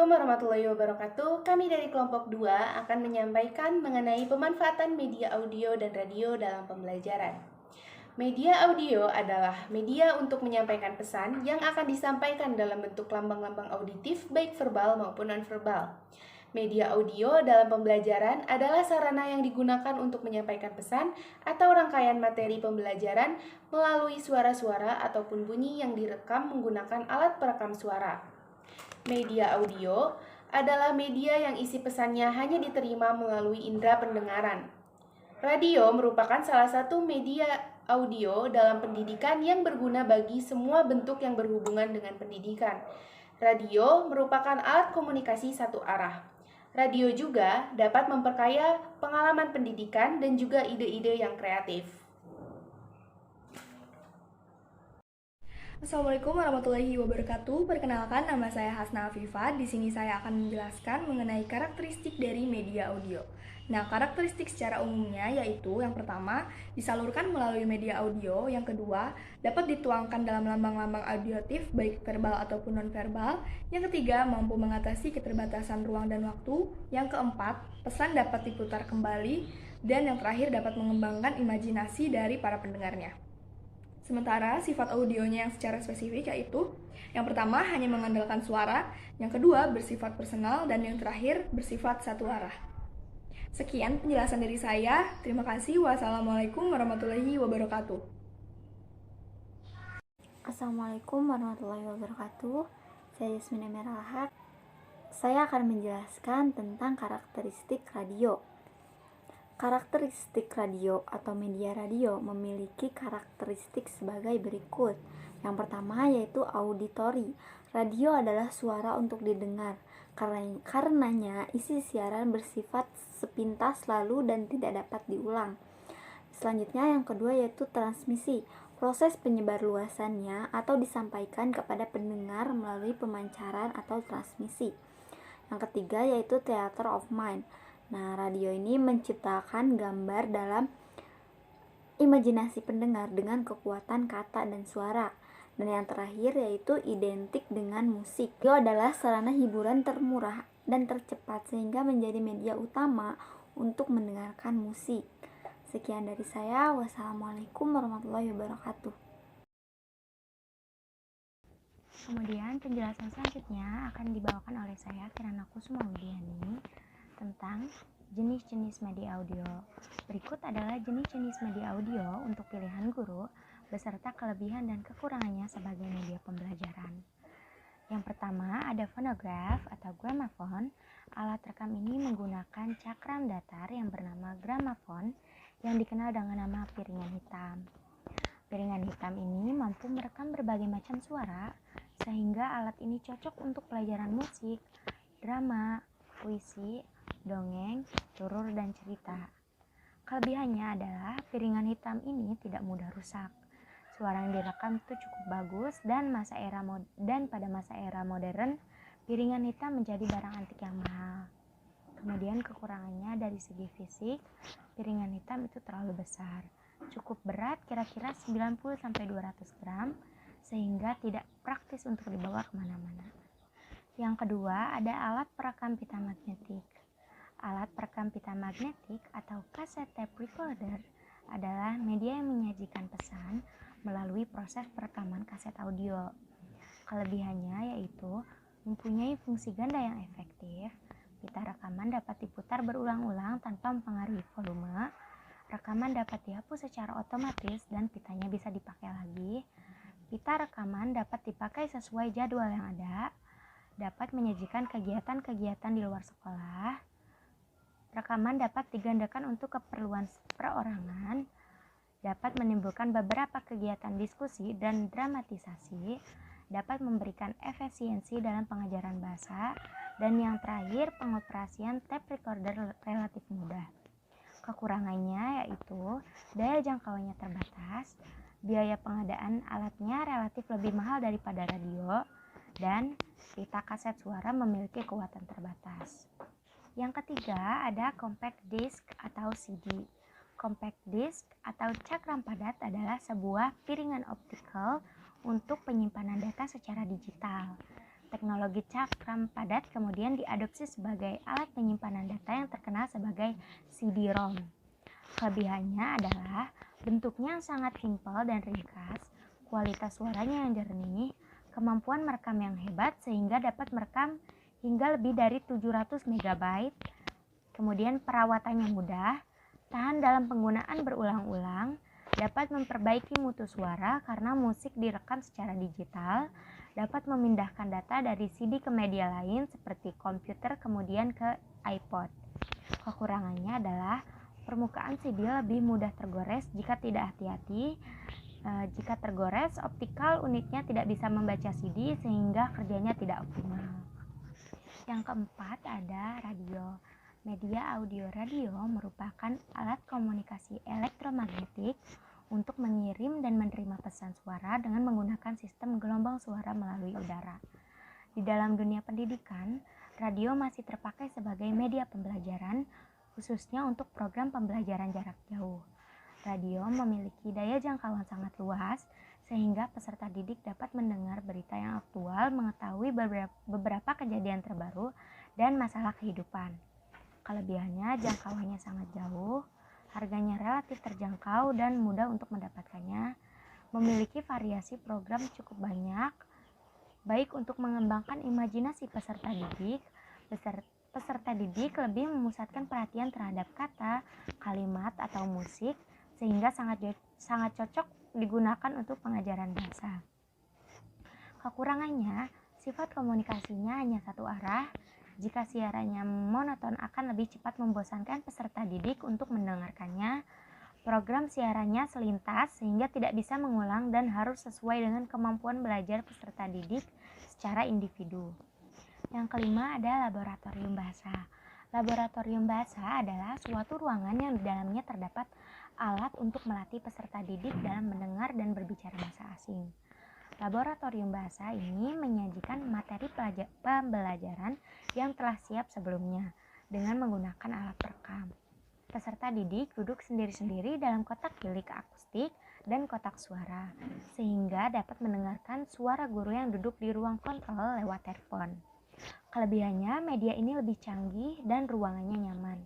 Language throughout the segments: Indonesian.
Assalamualaikum warahmatullahi wabarakatuh. Kami dari kelompok 2 akan menyampaikan mengenai pemanfaatan media audio dan radio dalam pembelajaran. Media audio adalah media untuk menyampaikan pesan yang akan disampaikan dalam bentuk lambang-lambang auditif baik verbal maupun nonverbal. Media audio dalam pembelajaran adalah sarana yang digunakan untuk menyampaikan pesan atau rangkaian materi pembelajaran melalui suara-suara ataupun bunyi yang direkam menggunakan alat perekam suara. Media audio adalah media yang isi pesannya hanya diterima melalui indera pendengaran. Radio merupakan salah satu media audio dalam pendidikan yang berguna bagi semua bentuk yang berhubungan dengan pendidikan. Radio merupakan alat komunikasi satu arah. Radio juga dapat memperkaya pengalaman pendidikan dan juga ide-ide yang kreatif. Assalamualaikum warahmatullahi wabarakatuh. Perkenalkan, nama saya Hasna Afifah. Di sini saya akan menjelaskan mengenai karakteristik dari media audio. Nah, karakteristik secara umumnya yaitu yang pertama, disalurkan melalui media audio. Yang kedua, dapat dituangkan dalam lambang-lambang audiotif baik verbal ataupun nonverbal. Yang ketiga, mampu mengatasi keterbatasan ruang dan waktu. Yang keempat, pesan dapat diputar kembali. Dan yang terakhir, dapat mengembangkan imajinasi dari para pendengarnya. Sementara sifat audionya yang secara spesifik yaitu yang pertama hanya mengandalkan suara, yang kedua bersifat personal, dan yang terakhir bersifat satu arah. Sekian penjelasan dari saya. Terima kasih. Wassalamualaikum warahmatullahi wabarakatuh. Assalamualaikum warahmatullahi wabarakatuh. Saya Yasmina Merahak. Saya akan menjelaskan tentang karakteristik radio. Karakteristik radio atau media radio memiliki karakteristik sebagai berikut. Yang pertama yaitu auditori. Radio adalah suara untuk didengar. Karenanya isi siaran bersifat sepintas lalu dan tidak dapat diulang. Selanjutnya yang kedua yaitu transmisi. Proses penyebarluasannya atau disampaikan kepada pendengar melalui pemancaran atau transmisi. Yang ketiga yaitu theater of mind. Nah, radio ini menciptakan gambar dalam imajinasi pendengar dengan kekuatan kata dan suara. Dan yang terakhir yaitu identik dengan musik. Radio adalah sarana hiburan termurah dan tercepat sehingga menjadi media utama untuk mendengarkan musik. Sekian dari saya. Wassalamualaikum warahmatullahi wabarakatuh. Kemudian penjelasan selanjutnya akan dibawakan oleh saya Kirana Kusuma Widiani tentang jenis-jenis media audio. Berikut adalah jenis-jenis media audio untuk pilihan guru beserta kelebihan dan kekurangannya sebagai media pembelajaran. Yang pertama ada fonograf atau gramafon. Alat rekam ini menggunakan cakram datar yang bernama gramafon yang dikenal dengan nama piringan hitam. Piringan hitam ini mampu merekam berbagai macam suara sehingga alat ini cocok untuk pelajaran musik, drama, puisi, dongeng, turur, dan cerita. Kelebihannya adalah piringan hitam ini tidak mudah rusak. Suara yang direkam itu cukup bagus dan pada masa era modern, piringan hitam menjadi barang antik yang mahal. Kemudian kekurangannya dari segi fisik, piringan hitam itu terlalu besar. Cukup berat kira-kira 90-200 gram sehingga tidak praktis untuk dibawa kemana-mana. Yang kedua ada alat perekam pita magnetik. Alat perekam pita magnetik atau cassette tape recorder adalah media yang menyajikan pesan melalui proses perekaman kaset audio. Kelebihannya yaitu mempunyai fungsi ganda yang efektif. Pita rekaman dapat diputar berulang-ulang tanpa mempengaruhi volume. Rekaman dapat dihapus secara otomatis dan pitanya bisa dipakai lagi. Pita rekaman dapat dipakai sesuai jadwal yang ada. Dapat menyajikan kegiatan-kegiatan di luar sekolah. Rekaman dapat digandakan untuk keperluan perorangan. Dapat menimbulkan beberapa kegiatan diskusi dan dramatisasi. Dapat memberikan efisiensi dalam pengajaran bahasa. Dan yang terakhir, pengoperasian tape recorder relatif mudah. Kekurangannya yaitu daya jangkauannya terbatas, biaya pengadaan alatnya relatif lebih mahal daripada radio, dan pita kaset suara memiliki kekuatan terbatas. Yang ketiga ada compact disc atau CD. Compact disc atau cakram padat adalah sebuah piringan optikal untuk penyimpanan data secara digital. Teknologi cakram padat kemudian diadopsi sebagai alat penyimpanan data yang terkenal sebagai CD-ROM. Kelebihannya adalah bentuknya yang sangat simpel dan ringkas, kualitas suaranya yang jernih, kemampuan merekam yang hebat sehingga dapat merekam hingga lebih dari 700 MB, kemudian perawatannya mudah, tahan dalam penggunaan berulang-ulang, dapat memperbaiki mutu suara karena musik direkam secara digital, dapat memindahkan data dari CD ke media lain seperti komputer kemudian ke iPod. Kekurangannya adalah permukaan CD lebih mudah tergores jika tidak hati-hati. Jika tergores, optikal unitnya tidak bisa membaca CD sehingga kerjanya tidak optimal. Yang keempat ada radio. Media audio radio merupakan alat komunikasi elektromagnetik untuk mengirim dan menerima pesan suara dengan menggunakan sistem gelombang suara melalui udara. Di dalam dunia pendidikan, radio masih terpakai sebagai media pembelajaran, khususnya untuk program pembelajaran jarak jauh. Radio memiliki daya jangkauan sangat luas, sehingga peserta didik dapat mendengar berita yang aktual, mengetahui beberapa kejadian terbaru, dan masalah kehidupan. Kelebihannya, jangkauannya sangat jauh, harganya relatif terjangkau dan mudah untuk mendapatkannya, memiliki variasi program cukup banyak, baik untuk mengembangkan imajinasi peserta didik. Peserta didik lebih memusatkan perhatian terhadap kata, kalimat, atau musik, sehingga sangat cocok digunakan untuk pengajaran bahasa. Kekurangannya, sifat komunikasinya hanya satu arah. Jika siarannya monoton akan lebih cepat membosankan peserta didik untuk mendengarkannya. Program siarannya selintas sehingga tidak bisa mengulang dan harus sesuai dengan kemampuan belajar peserta didik secara individu. Yang kelima ada laboratorium bahasa. Laboratorium bahasa adalah suatu ruangan yang di dalamnya terdapat alat untuk melatih peserta didik dalam mendengar dan berbicara bahasa asing. Laboratorium bahasa ini menyajikan materi pembelajaran yang telah siap sebelumnya dengan menggunakan alat perekam. Peserta didik duduk sendiri-sendiri dalam kotak bilik akustik dan kotak suara, sehingga dapat mendengarkan suara guru yang duduk di ruang kontrol lewat telepon. Kelebihannya, media ini lebih canggih dan ruangannya nyaman.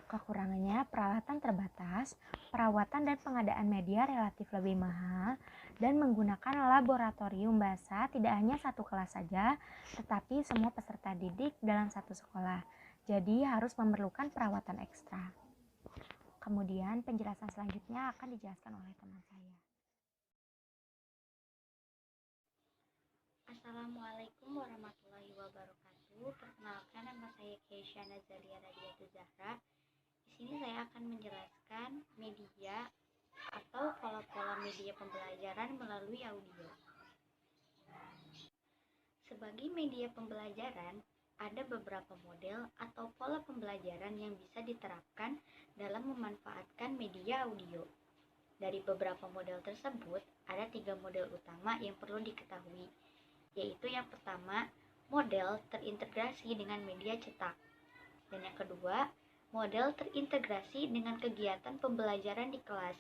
Kekurangannya, peralatan terbatas, perawatan dan pengadaan media relatif lebih mahal, dan menggunakan laboratorium bahasa tidak hanya satu kelas saja, tetapi semua peserta didik dalam satu sekolah. Jadi harus memerlukan perawatan ekstra. Kemudian penjelasan selanjutnya akan dijelaskan oleh teman saya. Assalamualaikum warahmatullahi wabarakatuh. Perkenalkan, nama saya Keisha Nazalia Radiatul Zahra. Di sini saya akan menjelaskan media atau pola-pola media pembelajaran melalui audio. Sebagai media pembelajaran, ada beberapa model atau pola pembelajaran yang bisa diterapkan dalam memanfaatkan media audio. Dari beberapa model tersebut, ada 3 model utama yang perlu diketahui, yaitu yang pertama, model terintegrasi dengan media cetak. Dan yang kedua, model terintegrasi dengan kegiatan pembelajaran di kelas.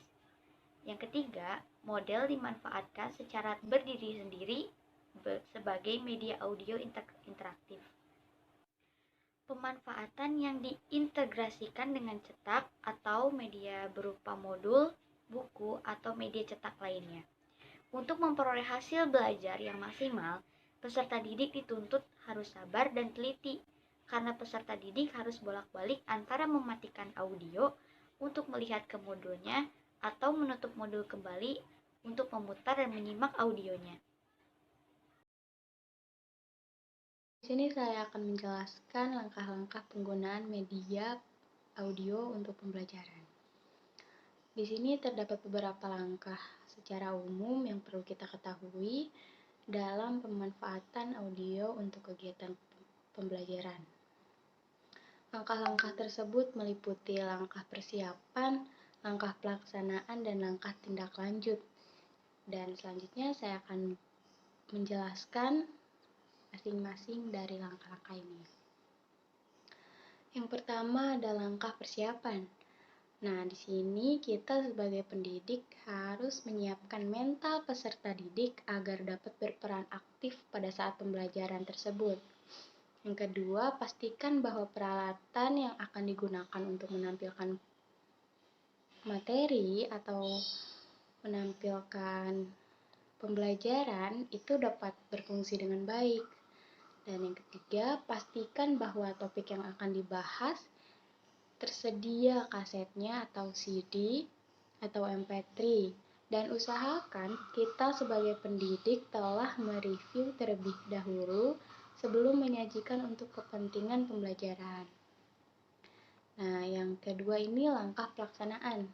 Yang ketiga, model dimanfaatkan secara berdiri sendiri sebagai media audio interaktif. Pemanfaatan yang diintegrasikan dengan cetak atau media berupa modul, buku, atau media cetak lainnya. Untuk memperoleh hasil belajar yang maksimal, peserta didik dituntut harus sabar dan teliti, karena peserta didik harus bolak-balik antara mematikan audio untuk melihat ke modulnya atau menutup modul kembali untuk memutar dan menyimak audionya. Di sini saya akan menjelaskan langkah-langkah penggunaan media audio untuk pembelajaran. Di sini terdapat beberapa langkah secara umum yang perlu kita ketahui dalam pemanfaatan audio untuk kegiatan pembelajaran. Langkah-langkah tersebut meliputi langkah persiapan, langkah pelaksanaan, dan langkah tindak lanjut. Dan selanjutnya saya akan menjelaskan masing-masing dari langkah-langkah ini. Yang pertama ada langkah persiapan. Nah, di sini kita sebagai pendidik harus menyiapkan mental peserta didik agar dapat berperan aktif pada saat pembelajaran tersebut. Yang kedua, pastikan bahwa peralatan yang akan digunakan untuk menampilkan materi atau menampilkan pembelajaran itu dapat berfungsi dengan baik. Dan yang ketiga, pastikan bahwa topik yang akan dibahas tersedia kasetnya atau CD atau MP3, dan usahakan kita sebagai pendidik telah mereview terlebih dahulu sebelum menyajikan untuk kepentingan pembelajaran. Nah, yang kedua ini langkah pelaksanaan.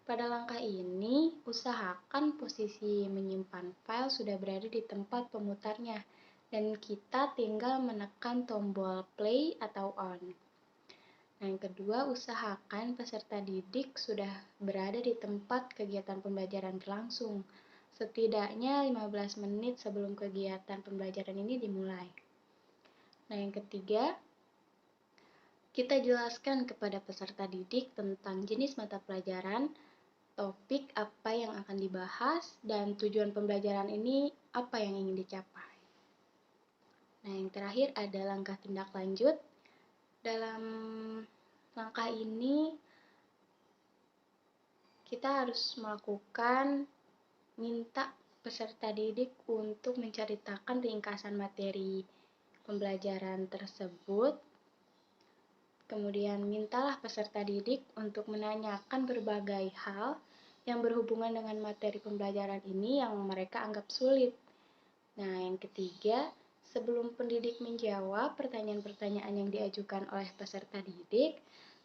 Pada langkah ini, usahakan posisi menyimpan file sudah berada di tempat pemutarnya, dan kita tinggal menekan tombol play atau on. Nah, yang kedua, usahakan peserta didik sudah berada di tempat kegiatan pembelajaran berlangsung, setidaknya 15 menit sebelum kegiatan pembelajaran ini dimulai. Nah, yang ketiga, kita jelaskan kepada peserta didik tentang jenis mata pelajaran, topik apa yang akan dibahas, dan tujuan pembelajaran ini apa yang ingin dicapai. Nah, yang terakhir ada langkah tindak lanjut. Dalam langkah ini, kita harus minta peserta didik untuk menceritakan ringkasan materi pembelajaran tersebut. Kemudian mintalah peserta didik untuk menanyakan berbagai hal yang berhubungan dengan materi pembelajaran ini yang mereka anggap sulit. Nah, yang ketiga, sebelum pendidik menjawab pertanyaan-pertanyaan yang diajukan oleh peserta didik,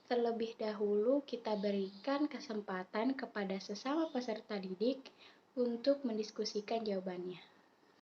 terlebih dahulu kita berikan kesempatan kepada sesama peserta didik untuk mendiskusikan jawabannya.